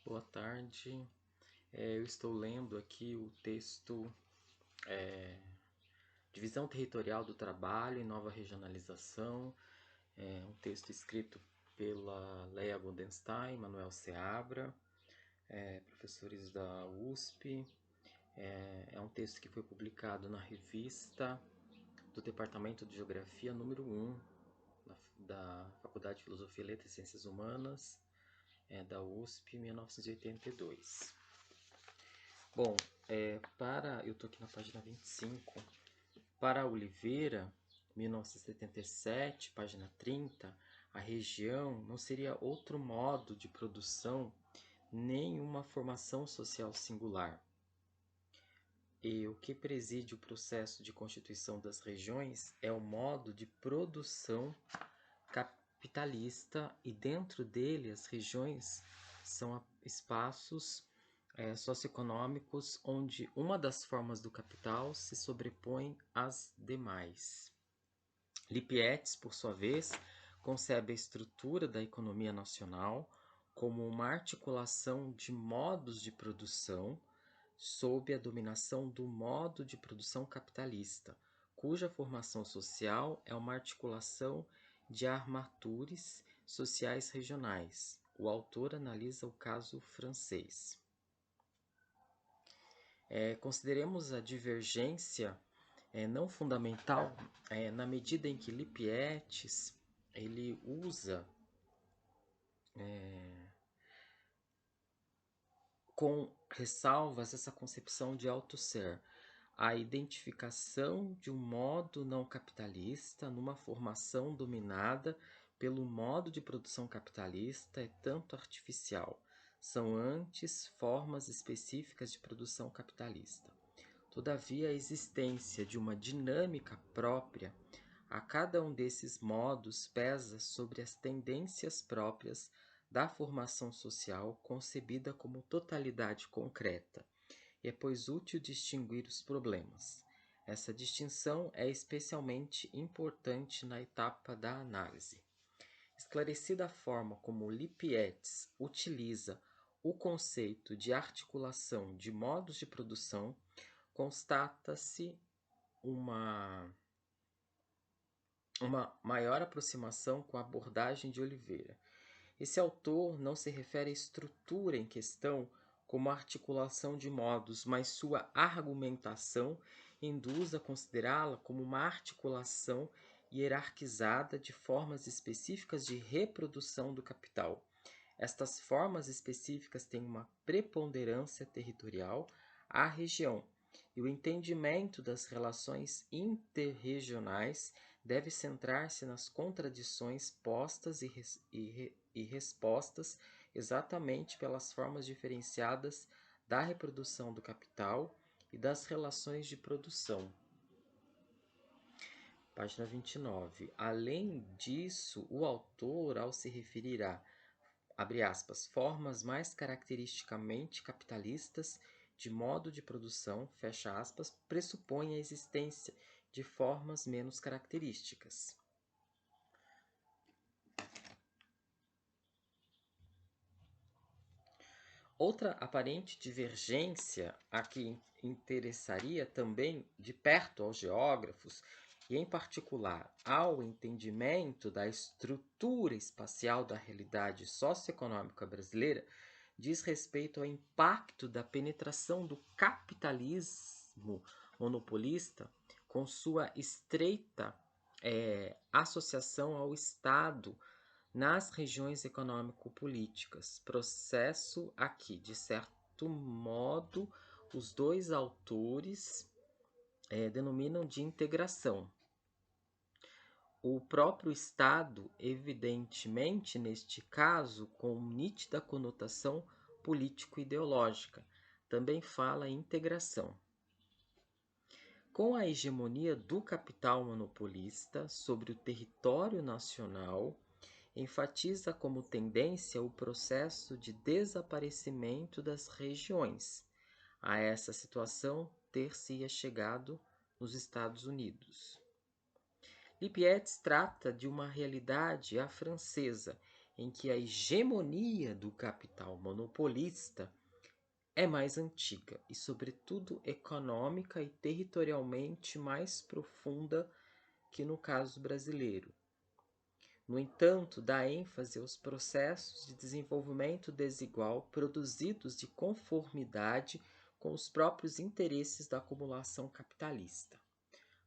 Boa tarde. Eu estou lendo aqui o texto Divisão Territorial do Trabalho e Nova Regionalização. É um texto escrito pela Leia Goldenstein, Manuel Seabra, professores da USP. É um texto que foi publicado na revista do Departamento de Geografia número 1 da Faculdade de Filosofia, Letras e Ciências Humanas, da USP, 1982. Bom, eu estou aqui na página 25. Para Oliveira, 1977, página 30, a região não seria outro modo de produção nem uma formação social singular. E o que preside o processo de constituição das regiões é o modo de produção capitalista, e dentro dele as regiões são espaços socioeconômicos onde uma das formas do capital se sobrepõe às demais. Lipietes, por sua vez, concebe a estrutura da economia nacional como uma articulação de modos de produção sob a dominação do modo de produção capitalista, cuja formação social é uma articulação de armatures sociais regionais. O autor analisa o caso francês. Consideremos a divergência não fundamental na medida em que Lipietes ele usa com ressalvas essa concepção de auto-ser, a identificação de um modo não capitalista numa formação dominada pelo modo de produção capitalista é tanto artificial. São antes formas específicas de produção capitalista. Todavia, a existência de uma dinâmica própria a cada um desses modos pesa sobre as tendências próprias da formação social concebida como totalidade concreta, e é pois útil distinguir os problemas. Essa distinção é especialmente importante na etapa da análise. Esclarecida a forma como Lipietes utiliza o conceito de articulação de modos de produção, constata-se uma maior aproximação com a abordagem de Oliveira. Esse autor não se refere à estrutura em questão como articulação de modos, mas sua argumentação induz a considerá-la como uma articulação hierarquizada de formas específicas de reprodução do capital. Estas formas específicas têm uma preponderância territorial à região, e o entendimento das relações interregionais deve centrar-se nas contradições postas e respostas exatamente pelas formas diferenciadas da reprodução do capital e das relações de produção. Página 29. Além disso, o autor, ao se referir a, abre aspas, formas mais caracteristicamente capitalistas de modo de produção, fecha aspas, pressupõe a existência de formas menos características. Outra aparente divergência a que interessaria também de perto aos geógrafos, e em particular ao entendimento da estrutura espacial da realidade socioeconômica brasileira, diz respeito ao impacto da penetração do capitalismo monopolista com sua estreita associação ao Estado nas regiões econômico-políticas, processo aqui, de certo modo, os dois autores denominam de integração. O próprio Estado, evidentemente, neste caso, com nítida conotação político-ideológica, também fala em integração. Com a hegemonia do capital monopolista sobre o território nacional, enfatiza como tendência o processo de desaparecimento das regiões. A essa situação ter-se-ia chegado nos Estados Unidos. Lipietes trata de uma realidade à francesa, em que a hegemonia do capital monopolista é mais antiga e, sobretudo, econômica e territorialmente mais profunda que no caso brasileiro. No entanto, dá ênfase aos processos de desenvolvimento desigual produzidos de conformidade com os próprios interesses da acumulação capitalista.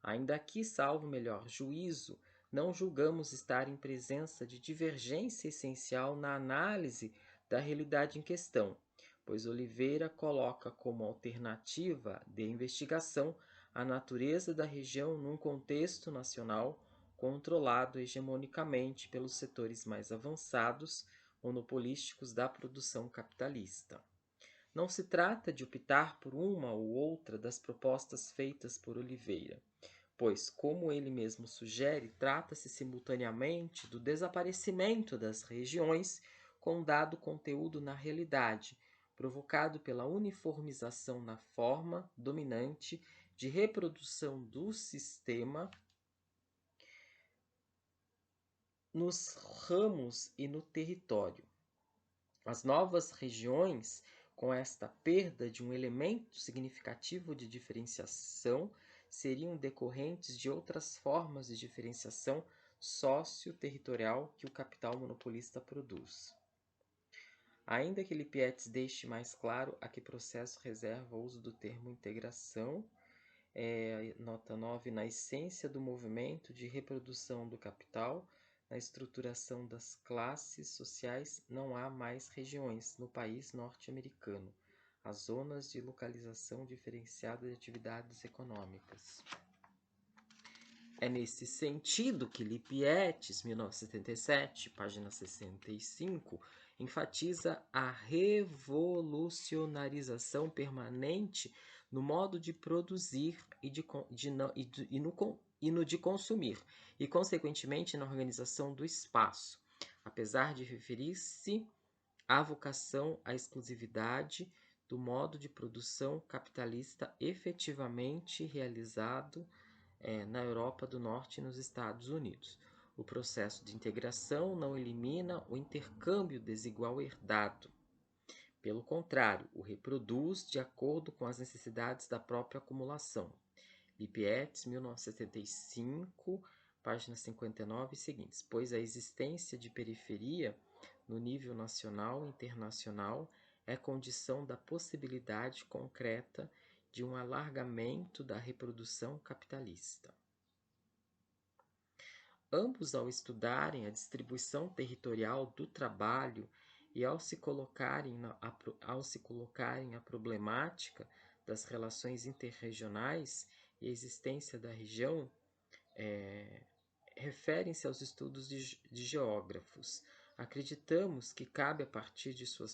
Ainda que, salvo melhor juízo, não julgamos estar em presença de divergência essencial na análise da realidade em questão, pois Oliveira coloca como alternativa de investigação a natureza da região num contexto nacional controlado hegemonicamente pelos setores mais avançados, monopolísticos da produção capitalista. Não se trata de optar por uma ou outra das propostas feitas por Oliveira, pois, como ele mesmo sugere, trata-se simultaneamente do desaparecimento das regiões com dado conteúdo na realidade, provocado pela uniformização na forma dominante de reprodução do sistema nos ramos e no território. As novas regiões, com esta perda de um elemento significativo de diferenciação, seriam decorrentes de outras formas de diferenciação socio-territorial que o capital monopolista produz. Ainda que Lipietes deixe mais claro a que processo reserva o uso do termo integração, nota 9, na essência do movimento de reprodução do capital, na estruturação das classes sociais, não há mais regiões no país norte-americano, as zonas de localização diferenciada de atividades econômicas. É nesse sentido que Lipietes, 1977, página 65, enfatiza a revolucionarização permanente no modo de produzir e no de consumir, e, consequentemente, na organização do espaço, apesar de referir-se à vocação à exclusividade do modo de produção capitalista efetivamente realizado na Europa do Norte e nos Estados Unidos. O processo de integração não elimina o intercâmbio desigual herdado. Pelo contrário, o reproduz de acordo com as necessidades da própria acumulação. Lipietes, 1975, páginas 59 e seguintes. Pois a existência de periferia no nível nacional e internacional é condição da possibilidade concreta de um alargamento da reprodução capitalista. Ambos, ao estudarem a distribuição territorial do trabalho e ao se colocarem a problemática das relações interregionais e a existência da região, referem-se aos estudos de geógrafos. Acreditamos que cabe, a partir de suas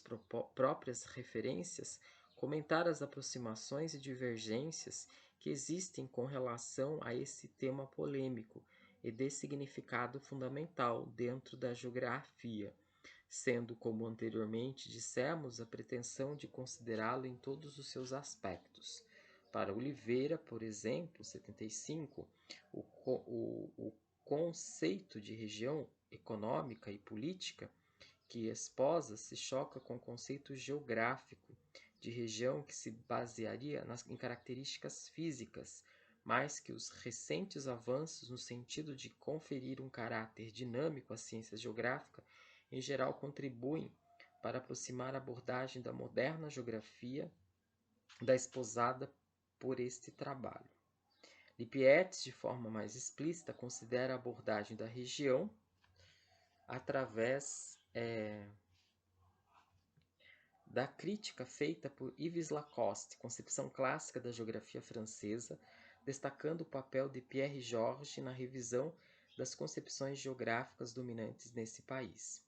próprias referências, comentar as aproximações e divergências que existem com relação a esse tema polêmico e de significado fundamental dentro da geografia, sendo, como anteriormente dissemos, a pretensão de considerá-lo em todos os seus aspectos. Para Oliveira, por exemplo, 75, o conceito de região econômica e política que esposa se choca com o conceito geográfico de região que se basearia em características físicas, mais que os recentes avanços no sentido de conferir um caráter dinâmico à ciência geográfica, em geral contribuem para aproximar a abordagem da moderna geografia da esposada por este trabalho. Lipietes, de forma mais explícita, considera a abordagem da região através da crítica feita por Yves Lacoste, concepção clássica da geografia francesa, destacando o papel de Pierre Georges na revisão das concepções geográficas dominantes nesse país.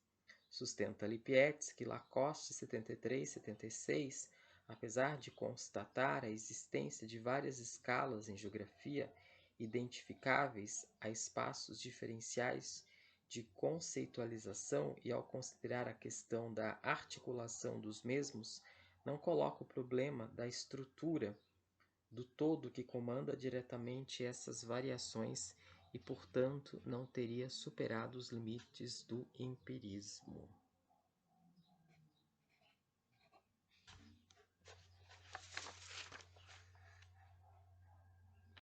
Sustenta Lipietes que Lacoste, 73 e 76, apesar de constatar a existência de várias escalas em geografia identificáveis a espaços diferenciais de conceitualização e, ao considerar a questão da articulação dos mesmos, não coloca o problema da estrutura do todo que comanda diretamente essas variações e, portanto, não teria superado os limites do empirismo.